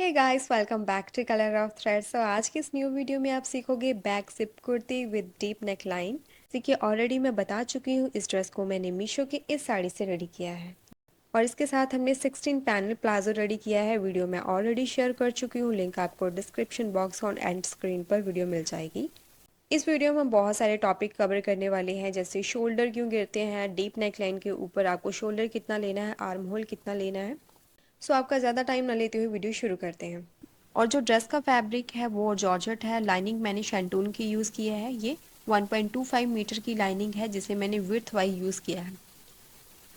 Hey guys, welcome back to Colour of Threads. तो आज की इस न्यू वीडियो में आप सीखोगे back zip kurti with deep neck line. देखिए, ऑलरेडी मैं बता चुकी हूँ इस ड्रेस को मैंने मीशो की इस साड़ी से रेडी किया है और इसके साथ हमने 16 पैनल प्लाजो रेडी किया है। वीडियो मैं ऑलरेडी शेयर कर चुकी हूँ, लिंक आपको डिस्क्रिप्शन बॉक्स और एंड स्क्रीन पर वीडियो मिल जाएगी। इस वीडियो में हम बहुत सारे टॉपिक कवर करने वाले हैं, जैसे शोल्डर क्यों गिरते हैं, डीप नेक लाइन के ऊपर आपको शोल्डर कितना लेना है, आर्म होल कितना लेना है। सो आपका ज़्यादा टाइम ना लेते हुए वीडियो शुरू करते हैं। और जो ड्रेस का फैब्रिक है वो जॉर्जेट है। लाइनिंग मैंने शैंटून की यूज़ किया है। ये 1.25 मीटर की लाइनिंग है जिसे मैंने विड्थ वाइज यूज़ किया है।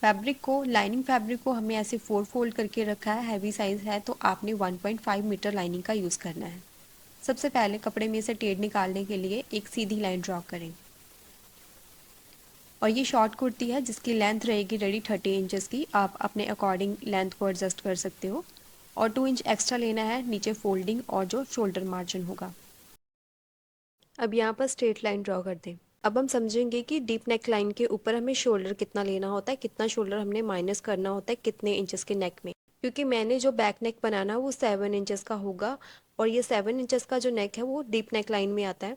लाइनिंग फैब्रिक को हमें ऐसे 4 फोल्ड करके रखा है। हैवी साइज़ है तो आपने 1.5 मीटर लाइनिंग का यूज़ करना है। सबसे पहले कपड़े में से टेढ़ निकालने के लिए एक सीधी लाइन ड्रॉ करें। और ये शॉर्ट कुर्ती है जिसकी लेंथ रहेगी रेडी 30 इंचेस की। आप अपने अकॉर्डिंग लेंथ को एडजस्ट कर सकते हो। और 2 इंच एक्स्ट्रा लेना है नीचे फोल्डिंग और जो शोल्डर मार्जिन होगा। अब यहाँ पर स्ट्रेट लाइन ड्रॉ कर दें। अब हम समझेंगे कि डीप नेक लाइन के ऊपर हमें शोल्डर कितना लेना होता है, कितना शोल्डर हमने माइनस करना होता है कितने इंचेस के नेक में। क्योंकि मैंने जो बैक नेक बनाना है वो 7 इंचेस का होगा और ये 7 इंचेस का जो नेक है वो डीप नेक लाइन में आता है।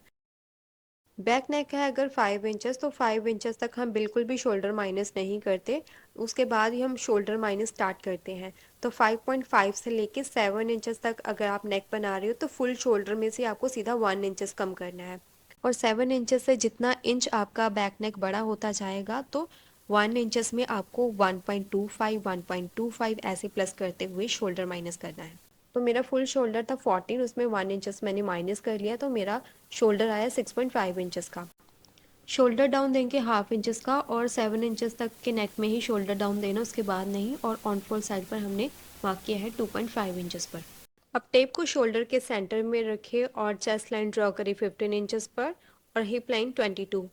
बैक नेक है अगर 5 इंचेस तो 5 इंचेस तक हम बिल्कुल भी शोल्डर माइनस नहीं करते, उसके बाद ही हम शोल्डर माइनस स्टार्ट करते हैं। तो 5.5 से लेके 7 इंचेस तक अगर आप नेक बना रहे हो तो फुल शोल्डर में से आपको सीधा 1 इंचेस कम करना है। और 7 इंचेस से जितना इंच आपका बैक नेक बड़ा होता जाएगा तो 1 इंचेस में आपको 1.25 1.25 ऐसे प्लस करते हुए शोल्डर माइनस करना है। तो मेरा फुल शोल्डर था 14, उसमें 1 इंचेस मैंने माइनस कर लिया तो मेरा शोल्डर आया 6.5 इंचेस का। शोल्डर डाउन देंगे हाफ इंचेस का और 7 इंचेस तक के नेक में ही शोल्डर डाउन देना, उसके बाद नहीं। और ऑन फोल साइड पर हमने मार्क किया है 2.5 इंचेस पर। अब टेप को शोल्डर के सेंटर में रखें और चेस्ट लाइन ड्रॉ करें 15 इंचेस पर और हिप लाइन 22।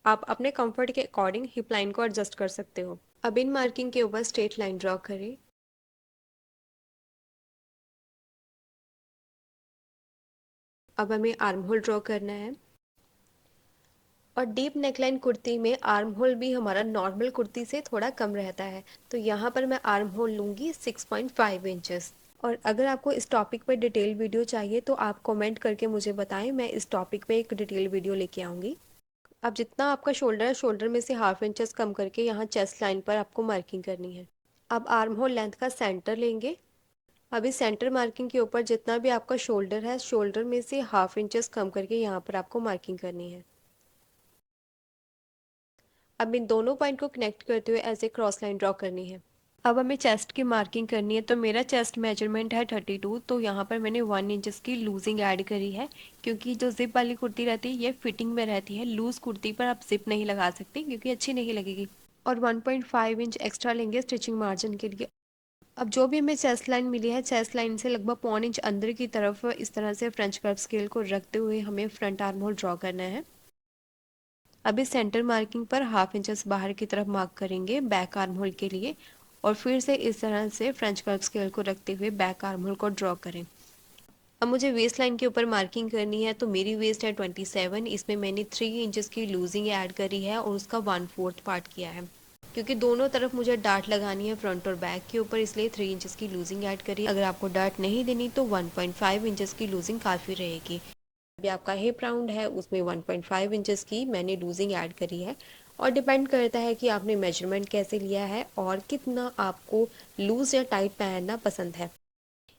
आप अपने कंफर्ट के अकॉर्डिंग हिप लाइन को एडजस्ट कर सकते हो। अब इन मार्किंग के ऊपर स्ट्रेट लाइन ड्रॉ करें। अब हमें आर्म होल ड्रॉ करना है। और डीप नेकलाइन कुर्ती में आर्म होल भी हमारा नॉर्मल कुर्ती से थोड़ा कम रहता है, तो यहाँ पर मैं आर्म होल लूँगी 6.5 इंचेस। और अगर आपको इस टॉपिक पर डिटेल वीडियो चाहिए तो आप कमेंट करके मुझे बताएं, मैं इस टॉपिक पे एक डिटेल वीडियो लेके आऊँगी। अब जितना आपका शोल्डर है शोल्डर में से हाफ इंचेस कम करके यहाँ चेस्ट लाइन पर आपको मार्किंग करनी है। अब आर्म होल लेंथ का सेंटर लेंगे। अभी सेंटर मार्किंग के ऊपर जितना भी आपका शोल्डर है शोल्डर में से हाफ इंचेस कम करके यहाँ पर आपको मार्किंग करनी है। अब इन दोनों पॉइंट को कनेक्ट करते हुए ऐसे क्रॉस लाइन ड्रॉ करनी है। अब हमें चेस्ट की मार्किंग करनी है, तो मेरा चेस्ट मेजरमेंट है 32, तो यहाँ पर मैंने 1 इंचेस की लूजिंग ऐड करी है। क्योंकि जो जिप वाली कुर्ती रहती है ये फिटिंग में रहती है, लूज कुर्ती पर आप जिप नहीं लगा सकते क्योंकि अच्छी नहीं लगेगी। और 1.5 इंच एक्स्ट्रा लेंगे स्टिचिंग मार्जिन के लिए। अब जो भी हमें चेस्ट लाइन मिली है चेस्ट लाइन से लगभग पौन इंच अंदर की तरफ इस तरह से फ्रेंच कर्व स्केल को रखते हुए हमें फ्रंट आर्म होल ड्रॉ करना है। अभी सेंटर मार्किंग पर हाफ इंचेस बाहर की तरफ मार्क करेंगे बैक आर्म होल के लिए। और फिर से इस तरह से फ्रेंच कर्व स्केल को रखते हुए बैक आर्म होल को ड्रॉ करें। अब मुझे वेस्ट लाइन के ऊपर मार्किंग करनी है, तो मेरी वेस्ट है 27, इसमें मैंने 3 इंचेस की लूजिंग ऐड करी है और उसका 1/4 पार्ट किया है। क्योंकि दोनों तरफ मुझे डार्ट लगानी है फ्रंट और बैक के ऊपर, इसलिए 3 इंचेस की लूजिंग ऐड करी। अगर आपको डार्ट नहीं देनी तो 1.5 इंचेस की लूजिंग काफ़ी रहेगी। अभी आपका हिप राउंड है उसमें 1.5 इंचेस की मैंने लूजिंग ऐड करी है। और डिपेंड करता है कि आपने मेजरमेंट कैसे लिया है और कितना आपको लूज या टाइट पहनना पसंद है,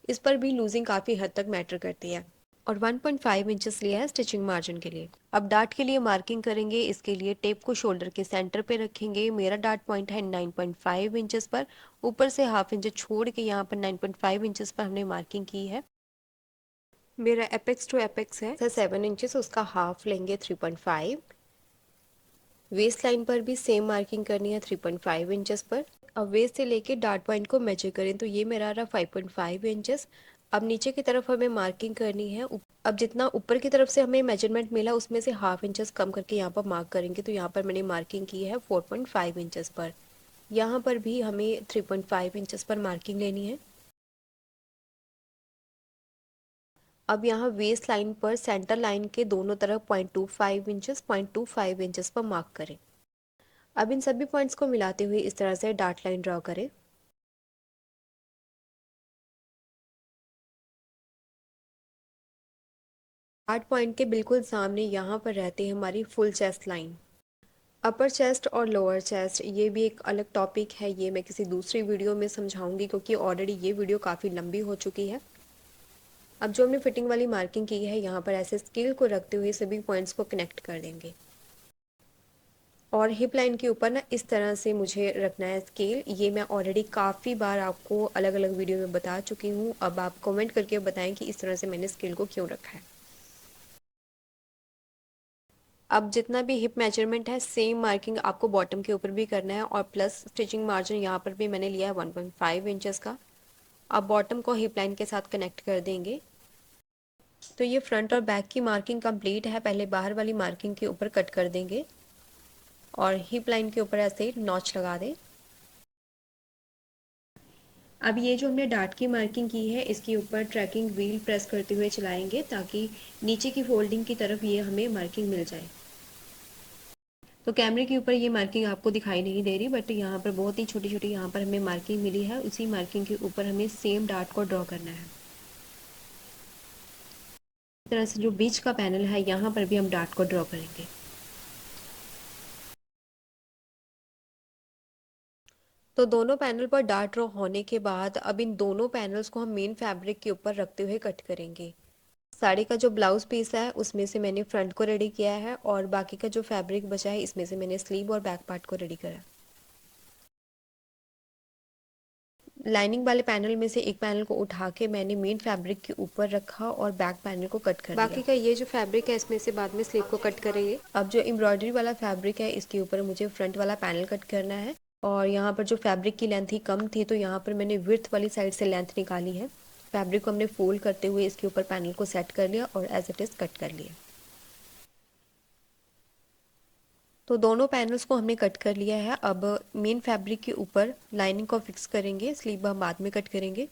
इस पर भी लूजिंग काफ़ी हद तक मैटर करती है। और 1.5 इंचेस लिया है स्टिचिंग मार्जिन के लिए। अब डार्ट के लिए मार्किंग करेंगे, इसके लिए टेप को शोल्डर के सेंटर पे रखेंगे। मेरा डार्ट पॉइंट है 9.5 इंचेस पर। ऊपर से हाफ इंच छोड़ के यहाँ पर 9.5 इंचेस पर हमने मार्किंग की है। मेरा एपेक्स टू एपेक्स है 7 इंचेस, उसका हाफ लेंगे 3.5। वेस्ट लाइन पर भी सेम मार्किंग करनी है 3.5 इंचेस पर। अब वेस्ट से लेके डार्ट पॉइंट को मेजर करें तो ये मेरा रहा 5.5 इंचेस। अब नीचे की तरफ हमें मार्किंग करनी है। अब जितना ऊपर की तरफ से हमें मेजरमेंट मिला उसमें से हाफ इंचेस कम करके यहाँ पर मार्क करेंगे, तो यहाँ पर मैंने मार्किंग की है 4.5 इंचेस पर। यहाँ पर भी हमें 3.5 इंचेस पर मार्किंग लेनी है। अब यहाँ वेस्ट लाइन पर सेंटर लाइन के दोनों तरफ 0.25 इंचेस पर मार्क करें। अब इन सभी पॉइंट्स को मिलाते हुए इस तरह से डार्ट लाइन ड्रॉ करें। स्टार्ट पॉइंट के बिल्कुल सामने यहाँ पर रहती है हमारी फुल चेस्ट लाइन। अपर चेस्ट और लोअर चेस्ट ये भी एक अलग टॉपिक है, ये मैं किसी दूसरी वीडियो में समझाऊंगी क्योंकि ऑलरेडी ये वीडियो काफ़ी लंबी हो चुकी है। अब जो हमने फिटिंग वाली मार्किंग की है यहाँ पर ऐसे स्केल को रखते हुए सभी पॉइंट्स को कनेक्ट कर देंगे। और हिप लाइन के ऊपर ना इस तरह से मुझे रखना है स्केल, ये मैं ऑलरेडी काफ़ी बार आपको अलग अलग वीडियो में बता चुकी हूँ। अब आप कमेंट करके बताएं कि इस तरह से मैंने स्केल को क्यों रखा है। अब जितना भी हिप मेजरमेंट है सेम मार्किंग आपको बॉटम के ऊपर भी करना है और प्लस स्टिचिंग मार्जिन यहाँ पर भी मैंने लिया है 1.5 इंचेस का। अब बॉटम को हिप लाइन के साथ कनेक्ट कर देंगे। तो ये फ्रंट और बैक की मार्किंग कंप्लीट है। पहले बाहर वाली मार्किंग के ऊपर कट कर देंगे और हिप लाइन के ऊपर ऐसे नॉच लगा दें। अब ये जो हमने डार्ट की मार्किंग की है इसके ऊपर ट्रैकिंग व्हील प्रेस करते हुए चलाएंगे ताकि नीचे की फोल्डिंग की तरफ ये हमें मार्किंग मिल जाए। तो कैमरे के ऊपर ये मार्किंग आपको दिखाई नहीं दे रही, बट यहाँ पर बहुत ही छोटी छोटी यहाँ पर हमें मार्किंग मिली है। उसी मार्किंग के ऊपर हमें सेम डार्ट को ड्रॉ करना है। इस तरह से जो बीच का पैनल है यहाँ पर भी हम डार्ट को ड्रॉ करेंगे। तो दोनों पैनल पर डार्ट ड्रॉ होने के बाद अब इन दोनों पैनल्स को हम मेन फैब्रिक के ऊपर रखते हुए कट करेंगे। साड़ी का जो ब्लाउज पीस है उसमें से मैंने फ्रंट को रेडी किया है और बाकी का जो फैब्रिक बचा है इसमें से मैंने स्लीव और बैक पार्ट को रेडी करा। लाइनिंग वाले पैनल में से एक पैनल को उठा के मैंने मेन फैब्रिक के ऊपर रखा और बैक पैनल को कट कर दिया। बाकी का ये जो फैब्रिक है इसमें से बाद में स्लीव को कट करेंगे। अब जो एम्ब्रॉयडरी वाला फैब्रिक है इसके ऊपर मुझे फ्रंट वाला पैनल कट करना है और यहाँ पर जो फैब्रिक की लेंथ ही कम थी तो यहाँ पर मैंने विड्थ वाली साइड से लेंथ निकाली है। फैब्रिक को हमने फोल्ड करते हुए इसके ऊपर पैनल को सेट कर लिया और एज इट इज़ कट कर लिया। तो दोनों पैनल्स को हमने कट कर लिया है। अब मेन फैब्रिक के ऊपर लाइनिंग को फिक्स करेंगे, स्लीव हम बाद में कट करेंगे।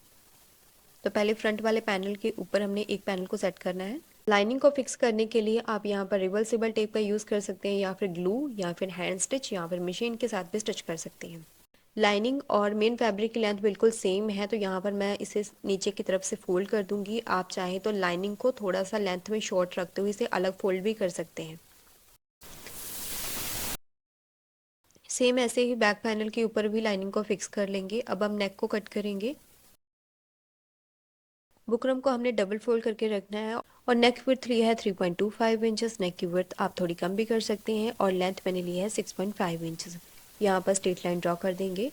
तो पहले फ्रंट वाले पैनल के ऊपर हमने एक पैनल को सेट करना है। लाइनिंग को फिक्स करने के लिए आप यहाँ पर रिवर्सिबल टेप का यूज़ कर सकते हैं या फिर ग्लू या फिर हैंड स्टिच या फिर मशीन के साथ भी स्टिच कर सकते हैं। लाइनिंग और मेन फैब्रिक की लेंथ बिल्कुल सेम है तो यहाँ पर मैं इसे नीचे की तरफ से फोल्ड कर दूंगी। आप चाहें तो लाइनिंग को थोड़ा सा लेंथ में शॉर्ट रखते हुए इसे अलग फोल्ड भी कर सकते हैं। सेम ऐसे ही बैक पैनल के ऊपर भी लाइनिंग को फिक्स कर लेंगे। अब हम नेक को कट करेंगे। बुकरम को हमने डबल फोल्ड करके रखना है और नेक विड्थ लिया है 3.25 इंचेस। नेक की विड्थ आप थोड़ी कम भी कर सकते हैं और लेंथ मैंने लिया है 6.5 इंचेस। यहाँ पर स्ट्रेट लाइन ड्रॉ कर देंगे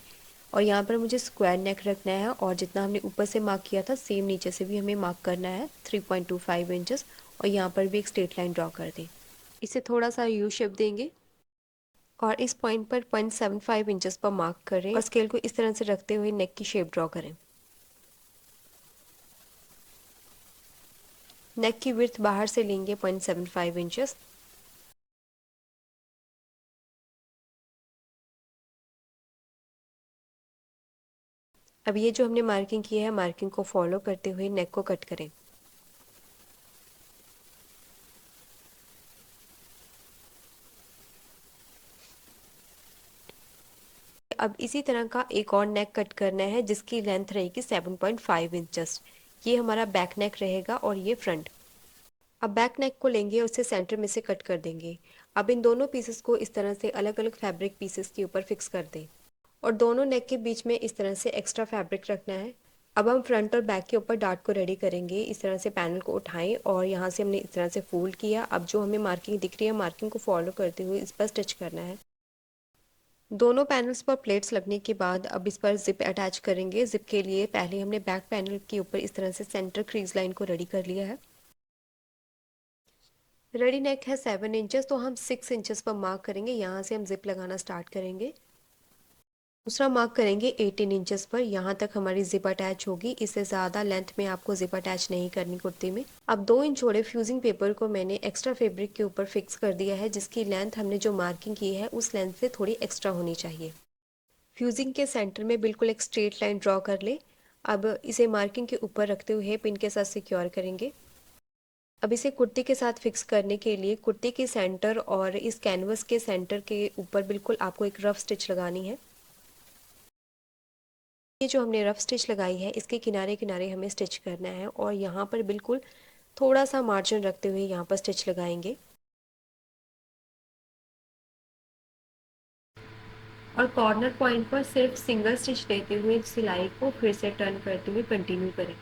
और यहाँ पर मुझे स्क्वायर नेक रखना है और जितना हमने ऊपर से मार्क किया था सेम नीचे से भी हमें मार्क करना है 3.25 इंचेस और यहाँ पर भी एक स्ट्रेट लाइन ड्रॉ कर दें। इसे थोड़ा सा यू शेप देंगे और इस पॉइंट पर 0.75 इंचेस पर मार्क करें और स्केल को इस तरह से रखते हुए नेक की शेप ड्रॉ करें। नेक की विड्थ बाहर से लेंगे 0.75 इंचेस। अब ये जो हमने मार्किंग की है मार्किंग को फॉलो करते हुए नेक को कट करें। अब इसी तरह का एक और नेक कट करना है जिसकी लेंथ रहेगी 7.5 इंचेस। ये हमारा बैक नेक रहेगा और ये फ्रंट। अब बैक नेक को लेंगे और उसे सेंटर में से कट कर देंगे। अब इन दोनों पीसेस को इस तरह से अलग अलग फैब्रिक पीसेस के ऊपर फिक्स कर दें और दोनों नेक के बीच में इस तरह से एक्स्ट्रा फैब्रिक रखना है। अब हम फ्रंट और बैक के ऊपर डार्ट को रेडी करेंगे। इस तरह से पैनल को उठाएं और यहाँ से हमने इस तरह से फोल्ड किया। अब जो हमें मार्किंग दिख रही है मार्किंग को फॉलो करते हुए इस पर स्टिच करना है। दोनों पैनल्स पर प्लेट्स लगने के बाद अब इस पर जिप अटैच करेंगे। जिप के लिए पहले हमने बैक पैनल के ऊपर इस तरह से सेंटर क्रीज लाइन को रेडी कर लिया है। रेडी नेक है 7 इंचेस तो हम 6 इंचेस पर मार्क करेंगे। यहाँ से हम जिप लगाना स्टार्ट करेंगे। दूसरा मार्क करेंगे 18 इंचेस पर, यहाँ तक हमारी जिप अटैच होगी। इससे ज़्यादा लेंथ में आपको जिप अटैच नहीं करनी कुर्ती में। अब 2 इंच चौड़े फ्यूजिंग पेपर को मैंने एक्स्ट्रा फैब्रिक के ऊपर फिक्स कर दिया है जिसकी लेंथ हमने जो मार्किंग की है उस लेंथ से थोड़ी एक्स्ट्रा होनी चाहिए। फ्यूजिंग के सेंटर में बिल्कुल एक स्ट्रेट लाइन ड्रॉ कर ले। अब इसे मार्किंग के ऊपर रखते हुए पिन के साथ सिक्योर करेंगे। अब इसे कुर्ती के साथ फिक्स करने के लिए कुर्ती के सेंटर और इस कैनवस के सेंटर के ऊपर बिल्कुल आपको एक रफ स्टिच लगानी है। ये जो हमने रफ स्टिच लगाई है इसके किनारे किनारे हमें स्टिच करना है और यहाँ पर बिल्कुल थोड़ा सा मार्जिन रखते हुए यहाँ पर स्टिच लगाएंगे और कॉर्नर पॉइंट पर सिर्फ सिंगल स्टिच लेते हुए सिलाई को फिर से टर्न करते हुए कंटिन्यू करें।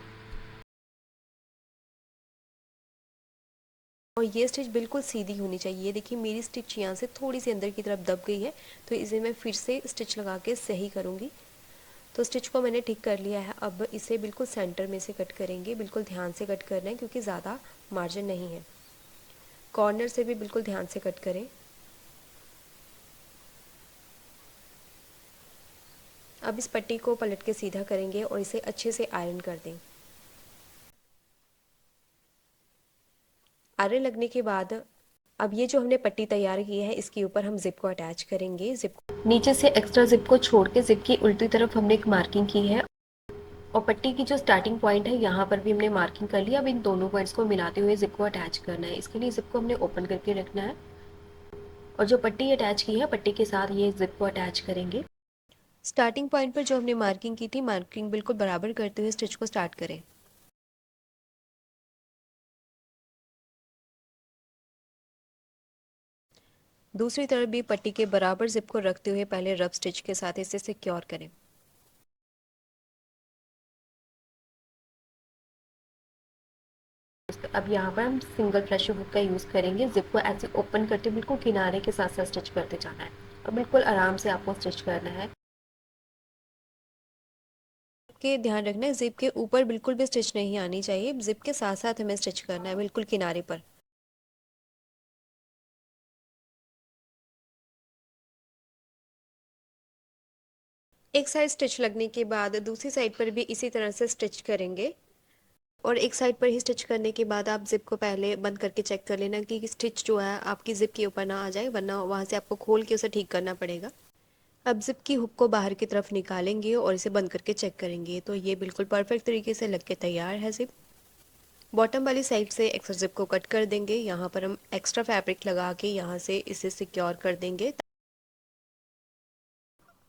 और ये स्टिच बिल्कुल सीधी होनी चाहिए। ये देखिए मेरी स्टिच यहाँ से थोड़ी सी अंदर की तरफ दब गई है, तो इसे मैं फिर से स्टिच लगा के सही करूँगी। तो स्टिच को मैंने ठीक कर लिया है। अब इसे बिल्कुल सेंटर में से कट करेंगे। बिल्कुल ध्यान से कट करना है क्योंकि ज़्यादा मार्जिन नहीं है। कॉर्नर से भी बिल्कुल ध्यान से कट करें। अब इस पट्टी को पलट के सीधा करेंगे और इसे अच्छे से आयरन कर दें। आयरन लगने के बाद अब ये जो हमने पट्टी तैयार की है इसके ऊपर हम जिप को अटैच करेंगे। जिप नीचे से एक्स्ट्रा जिप को छोड़ के जिप की उल्टी तरफ हमने एक मार्किंग की है और पट्टी की जो स्टार्टिंग पॉइंट है यहाँ पर भी हमने मार्किंग कर लिया। अब इन दोनों पॉइंट्स को मिलाते हुए जिप को अटैच करना है। इसके लिए जिप को हमने ओपन करके रखना है और जो पट्टी अटैच की है पट्टी के साथ ये जिप को अटैच करेंगे। स्टार्टिंग पॉइंट पर जो हमने मार्किंग की थी, मार्किंग बिल्कुल बराबर करते हुए स्टिच को स्टार्ट करें। दूसरी तरफ भी पट्टी के बराबर जिप को रखते हुए पहले रफ स्टिच के साथ इसे सिक्योर करें। अब यहाँ पर हम सिंगल प्रेशर हुक का यूज़ करेंगे। जिप को ऐसे ओपन करते बिल्कुल किनारे के साथ साथ स्टिच करते जाना है और बिल्कुल आराम से आपको स्टिच करना है। के ध्यान रखना है जिप के ऊपर बिल्कुल भी स्टिच नहीं आनी चाहिए। जिप के साथ साथ हमें स्टिच करना है बिल्कुल किनारे पर। एक साइड स्टिच लगने के बाद दूसरी साइड पर भी इसी तरह से स्टिच करेंगे और एक साइड पर ही स्टिच करने के बाद आप जिप को पहले बंद करके चेक कर लेना कि स्टिच जो है आपकी जिप के ऊपर ना आ जाए, वरना वहां से आपको खोल के उसे ठीक करना पड़ेगा। अब जिप की हुक को बाहर की तरफ निकालेंगे और इसे बंद करके चेक करेंगे तो ये बिल्कुल परफेक्ट तरीके से लग के तैयार है जिप। बॉटम वाली साइड से एक्स्ट्रा जिप को कट कर देंगे। यहाँ पर हम एक्स्ट्रा फैब्रिक लगा के यहाँ से इसे सिक्योर कर देंगे।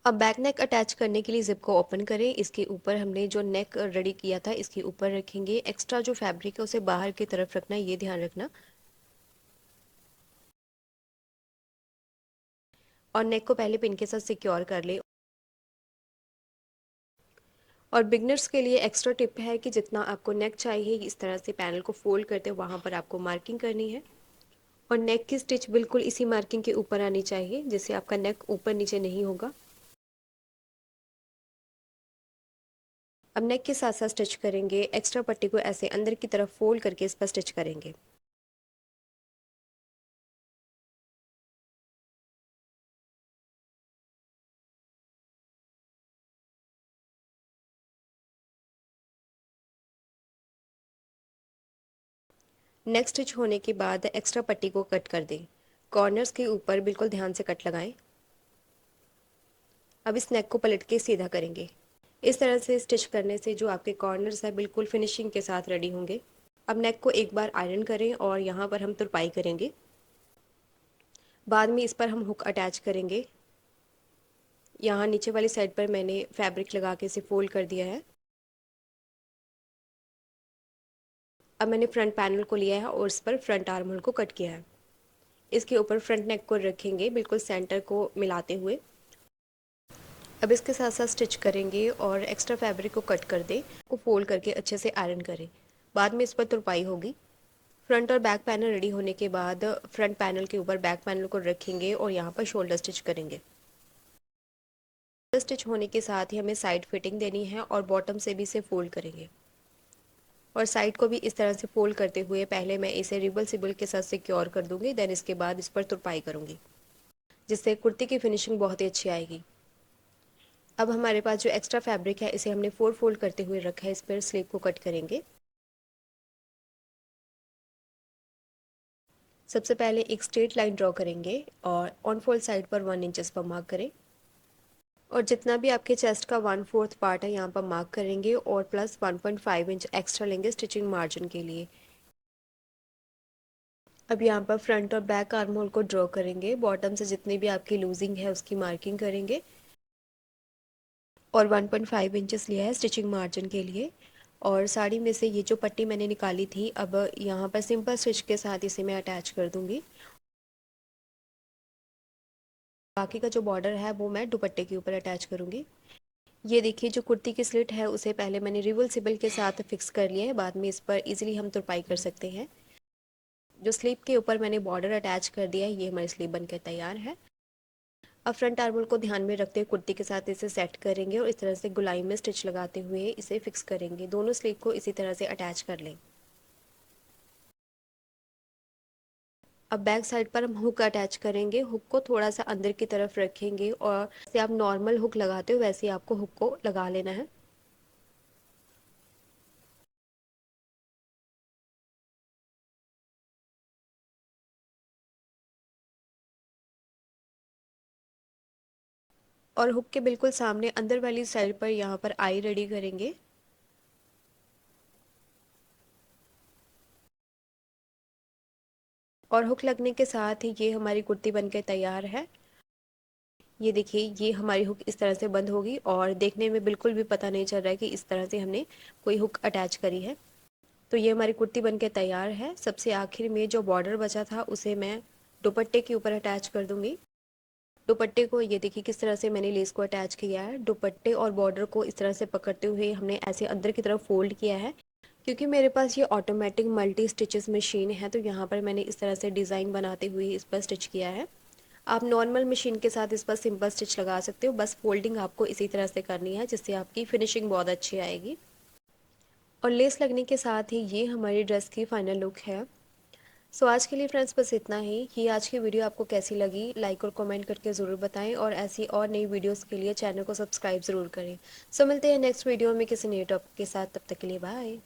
अब बैक नेक अटैच करने के लिए जिप को ओपन करें। इसके ऊपर हमने जो नेक रेडी किया था इसके ऊपर रखेंगे। एक्स्ट्रा जो फैब्रिक है उसे बाहर की तरफ रखना, ये ध्यान रखना। और नेक को पहले पिन के साथ सिक्योर कर ले। और बिगनर्स के लिए एक्स्ट्रा टिप है कि जितना आपको नेक चाहिए इस तरह से पैनल को फोल्ड करते वहां पर आपको मार्किंग करनी है और नेक की स्टिच बिल्कुल इसी मार्किंग के ऊपर आनी चाहिए जिससे आपका नेक ऊपर नीचे नहीं होगा। अब नेक के साथ साथ स्टिच करेंगे। एक्स्ट्रा पट्टी को ऐसे अंदर की तरफ फोल्ड करके इस पर स्टिच करेंगे। नेक स्टिच होने के बाद एक्स्ट्रा पट्टी को कट कर दें। कॉर्नर्स के ऊपर बिल्कुल ध्यान से कट लगाएं। अब इस नेक को पलट के सीधा करेंगे। इस तरह से स्टिच करने से जो आपके कॉर्नर्स है बिल्कुल फिनिशिंग के साथ रेडी होंगे। अब नेक को एक बार आयरन करें और यहाँ पर हम तुरपाई करेंगे। बाद में इस पर हम हुक अटैच करेंगे। यहाँ नीचे वाली साइड पर मैंने फैब्रिक लगा के इसे फोल्ड कर दिया है। अब मैंने फ्रंट पैनल को लिया है और इस पर फ्रंट आर्म होल को कट किया है। इसके ऊपर फ्रंट नेक को रखेंगे बिल्कुल सेंटर को मिलाते हुए। अब इसके साथ साथ स्टिच करेंगे और एक्स्ट्रा फैब्रिक को कट कर दें, को फोल्ड करके अच्छे से आयरन करें। बाद में इस पर तुरपाई होगी। फ्रंट और बैक पैनल रेडी होने के बाद फ्रंट पैनल के ऊपर बैक पैनल को रखेंगे और यहाँ पर शोल्डर स्टिच करेंगे। स्टिच होने के साथ ही हमें साइड फिटिंग देनी है और बॉटम से भी इसे फोल्ड करेंगे और साइड को भी इस तरह से फोल्ड करते हुए पहले मैं इसे रिबल सिबल के साथ सिक्योर कर दूंगी, देन इसके बाद इस पर तुरपाई करूंगी जिससे कुर्ती की फिनिशिंग बहुत ही अच्छी आएगी। अब हमारे पास जो एक्स्ट्रा फैब्रिक है इसे हमने फोर फोल्ड करते हुए रखा है। इस पर स्लीव को कट करेंगे। सबसे पहले एक स्ट्रेट लाइन ड्रॉ करेंगे और ऑन फोल्ड साइड पर 1 इंच पर मार्क करें और जितना भी आपके चेस्ट का 1/4 पार्ट है यहाँ पर मार्क करेंगे और प्लस 1.5 इंच एक्स्ट्रा लेंगे स्टिचिंग मार्जिन के लिए। अब यहाँ पर फ्रंट और बैक आर्म होल को ड्रॉ करेंगे। बॉटम से जितनी भी आपकी लूजिंग है उसकी मार्किंग करेंगे और 1.5 इंचेस लिया है स्टिचिंग मार्जिन के लिए। और साड़ी में से ये जो पट्टी मैंने निकाली थी, अब यहाँ पर सिंपल स्टिच के साथ इसे मैं अटैच कर दूँगी। बाकी का जो बॉर्डर है वो मैं दुपट्टे के ऊपर अटैच करूँगी। ये देखिए जो कुर्ती की स्लिट है उसे पहले मैंने रिवर्सिबल के साथ फिक्स कर लिया है, बाद में इस पर इजीली हम तुरपाई कर सकते हैं। जो स्लीव के ऊपर मैंने बॉर्डर अटैच कर दिया है, ये हमारी स्लीव बनकर तैयार है। अब फ्रंट आर्मोल को ध्यान में रखते हुए कुर्ती के साथ इसे सेट करेंगे और इस तरह से गुलाई में स्टिच लगाते हुए इसे फिक्स करेंगे। दोनों स्लीव को इसी तरह से अटैच कर लें। अब बैक साइड पर हम हुक अटैच करेंगे। हुक को थोड़ा सा अंदर की तरफ रखेंगे और जैसे आप नॉर्मल हुक लगाते हो वैसे ही आपको हुक को लगा लेना है। और हुक के बिल्कुल सामने अंदर वाली साइड पर यहाँ पर आई रेडी करेंगे। और हुक लगने के साथ ही ये हमारी कुर्ती बनकर तैयार है। ये देखिए ये हमारी हुक इस तरह से बंद होगी और देखने में बिल्कुल भी पता नहीं चल रहा है कि इस तरह से हमने कोई हुक अटैच करी है। तो ये हमारी कुर्ती बनके तैयार है। सबसे आखिर में जो बॉर्डर बचा था उसे मैं दुपट्टे के ऊपर अटैच कर दूंगी। दुपट्टे को ये देखिए किस तरह से मैंने लेस को अटैच किया है। दुपट्टे और बॉर्डर को इस तरह से पकड़ते हुए हमने ऐसे अंदर की तरफ फोल्ड किया है। क्योंकि मेरे पास ये ऑटोमेटिक मल्टी स्टिचेस मशीन है तो यहाँ पर मैंने इस तरह से डिज़ाइन बनाते हुए इस पर स्टिच किया है। आप नॉर्मल मशीन के साथ इस पर सिंपल स्टिच लगा सकते हो, बस फोल्डिंग आपको इसी तरह से करनी है जिससे आपकी फिनिशिंग बहुत अच्छी आएगी। और लेस लगने के साथ ही ये हमारी ड्रेस की फाइनल लुक है। सो आज के लिए फ्रेंड्स बस इतना ही। ये आज की वीडियो आपको कैसी लगी लाइक और कमेंट करके ज़रूर बताएं और ऐसी और नई वीडियोस के लिए चैनल को सब्सक्राइब ज़रूर करें। सो मिलते हैं नेक्स्ट वीडियो में किसी नए टॉपिक के साथ, तब तक के लिए बाय।